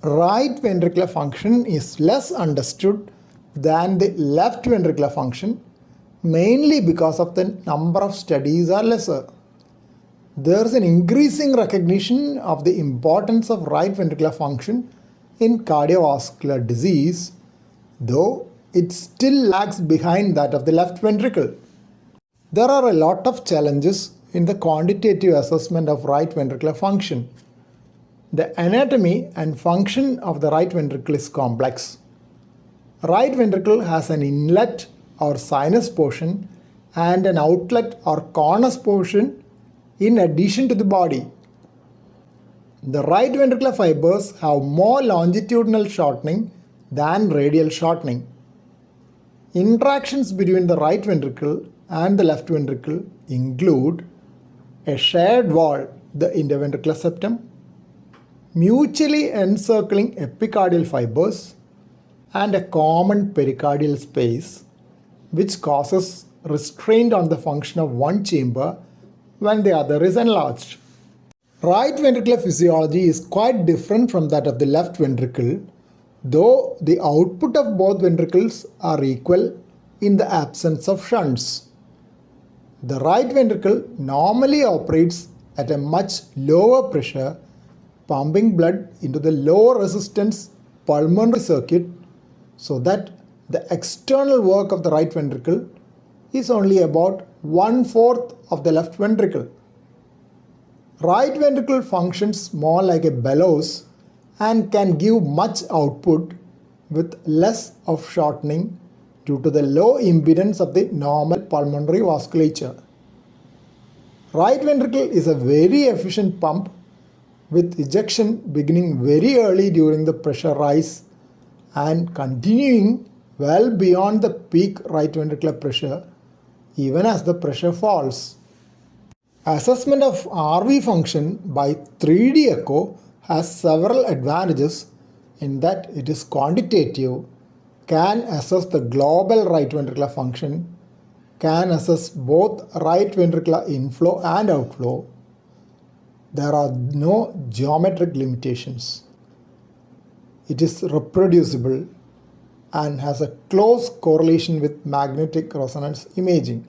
right ventricular function is less understood than the left ventricular function, mainly because of the number of studies are lesser. There is an increasing recognition of the importance of right ventricular function in cardiovascular disease, though it still lags behind that of the left ventricle. There are a lot of challenges in the quantitative assessment of right ventricular function. The anatomy and function of the right ventricle is complex. Right ventricle has an inlet or sinus portion and an outlet or conus portion in addition to the body. The right ventricular fibers have more longitudinal shortening than radial shortening. Interactions between the right ventricle and the left ventricle include a shared wall, the interventricular septum, mutually encircling epicardial fibers, and a common pericardial space, which causes restraint on the function of one chamber when the other is enlarged. Right ventricular physiology is quite different from that of the left ventricle, though the output of both ventricles are equal in the absence of shunts. The right ventricle normally operates at a much lower pressure, pumping blood into the low resistance pulmonary circuit, so that the external work of the right ventricle is only about 1/4 of the left ventricle. Right ventricle functions more like a bellows and can give much output with less of shortening due to the low impedance of the normal pulmonary vasculature. Right ventricle is a very efficient pump with ejection beginning very early during the pressure rise and continuing well beyond the peak right ventricular pressure even as the pressure falls. Assessment of RV function by 3D echo has several advantages in that it is quantitative, can assess the global right ventricular function, can assess both right ventricular inflow and outflow. There are no geometric limitations. It is reproducible and has a close correlation with magnetic resonance imaging.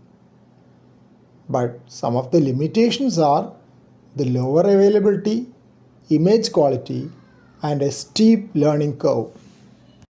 But some of the limitations are the lower availability, image quality, and a steep learning curve.